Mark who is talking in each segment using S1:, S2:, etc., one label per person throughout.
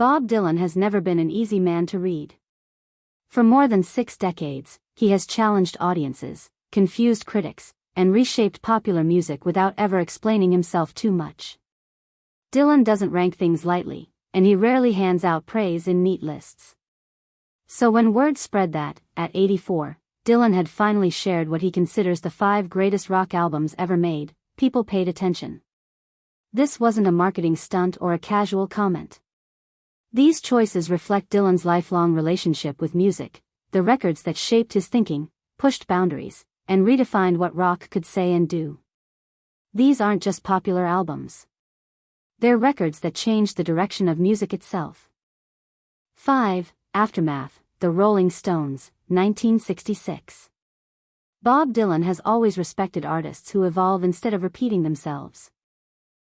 S1: Bob Dylan has never been an easy man to read. For more than 6 decades, he has challenged audiences, confused critics, and reshaped popular music without ever explaining himself too much. Dylan doesn't rank things lightly, and he rarely hands out praise in neat lists. So when word spread that, at 84, Dylan had finally shared what he considers the 5 greatest rock albums ever made, people paid attention. This wasn't a marketing stunt or a casual comment. These choices reflect Dylan's lifelong relationship with music, the records that shaped his thinking, pushed boundaries, and redefined what rock could say and do. These aren't just popular albums. They're records that changed the direction of music itself. 5. Aftermath, The Rolling Stones, 1966. Bob Dylan has always respected artists who evolve instead of repeating themselves.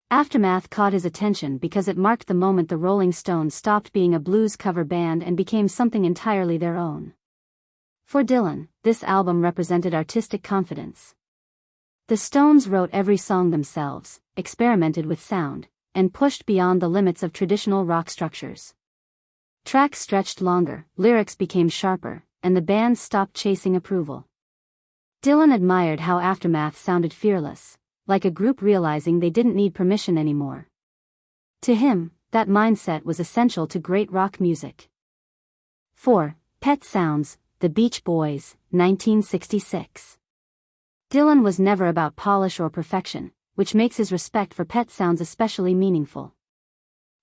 S1: Aftermath caught his attention because it marked the moment the Rolling Stones stopped being a blues cover band and became something entirely their own. For Dylan, this album represented artistic confidence. The Stones wrote every song themselves, experimented with sound, and pushed beyond the limits of traditional rock structures. Tracks stretched longer, lyrics became sharper, and the band stopped chasing approval. Dylan admired how Aftermath sounded fearless, like a group realizing they didn't need permission anymore. To him, that mindset was essential to great rock music. 4. Pet Sounds, The Beach Boys, 1966. Dylan was never about polish or perfection, which makes his respect for Pet Sounds especially meaningful.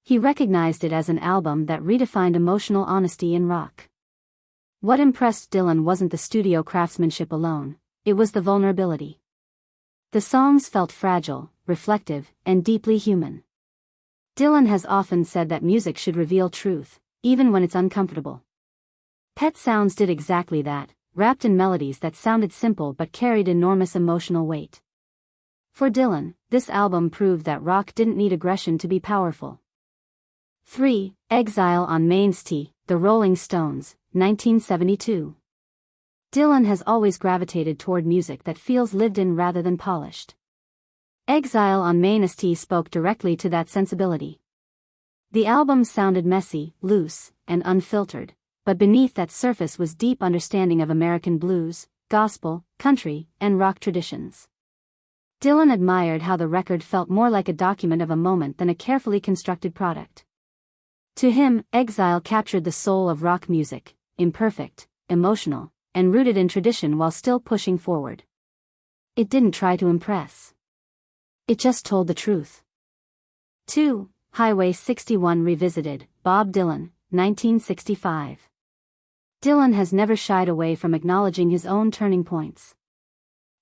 S1: He recognized it as an album that redefined emotional honesty in rock. What impressed Dylan wasn't the studio craftsmanship alone, it was the vulnerability. The songs felt fragile, reflective, and deeply human. Dylan has often said that music should reveal truth, even when it's uncomfortable. Pet Sounds did exactly that, wrapped in melodies that sounded simple but carried enormous emotional weight. For Dylan, this album proved that rock didn't need aggression to be powerful. 3. Exile on Main Street, The Rolling Stones, 1972. Dylan has always gravitated toward music that feels lived in rather than polished. Exile on Main Street spoke directly to that sensibility. The album sounded messy, loose, and unfiltered, but beneath that surface was deep understanding of American blues, gospel, country, and rock traditions. Dylan admired how the record felt more like a document of a moment than a carefully constructed product. To him, Exile captured the soul of rock music, imperfect, emotional, and rooted in tradition while still pushing forward. It didn't try to impress. It just told the truth. 2. Highway 61 Revisited, Bob Dylan, 1965. Dylan has never shied away from acknowledging his own turning points.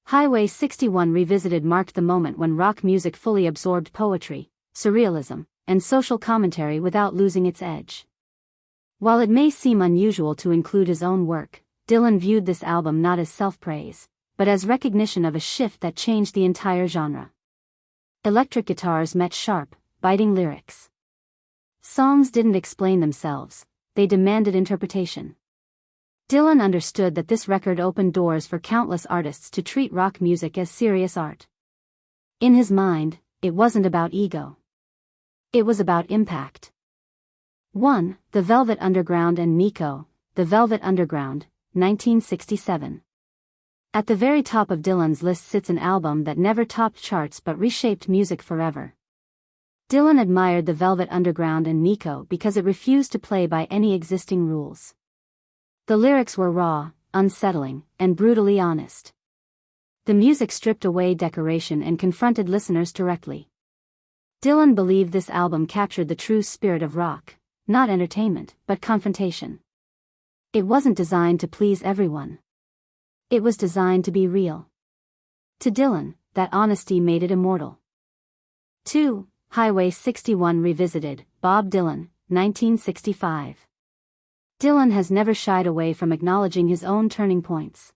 S1: Highway 61 Revisited marked the moment when rock music fully absorbed poetry, surrealism, and social commentary without losing its edge. While it may seem unusual to include his own work, Dylan viewed this album not as self-praise, but as recognition of a shift that changed the entire genre. Electric guitars met sharp, biting lyrics. Songs didn't explain themselves, they demanded interpretation. Dylan understood that this record opened doors for countless artists to treat rock music as serious art. In his mind, it wasn't about ego. It was about impact. 1. The Velvet Underground and Nico, The Velvet Underground, 1967. At the very top of Dylan's list sits an album that never topped charts but reshaped music forever. Dylan admired The Velvet Underground and Nico because it refused to play by any existing rules. The lyrics were raw, unsettling, and brutally honest. The music stripped away decoration and confronted listeners directly. Dylan believed this album captured the true spirit of rock, not entertainment, but confrontation. It wasn't designed to please everyone. It was designed to be real. To Dylan, that honesty made it immortal. 2. Highway 61 Revisited, Bob Dylan, 1965. Dylan has never shied away from acknowledging his own turning points.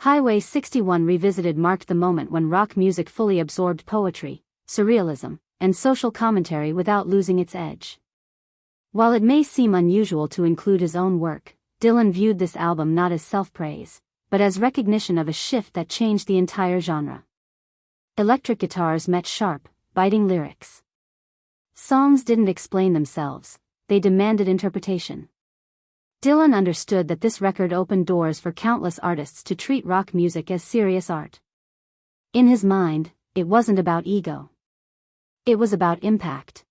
S1: Highway 61 Revisited marked the moment when rock music fully absorbed poetry, surrealism, and social commentary without losing its edge. While it may seem unusual to include his own work, Dylan viewed this album not as self-praise, but as recognition of a shift that changed the entire genre. Electric guitars met sharp, biting lyrics. Songs didn't explain themselves, they demanded interpretation. Dylan understood that this record opened doors for countless artists to treat rock music as serious art. In his mind, it wasn't about ego. It was about impact.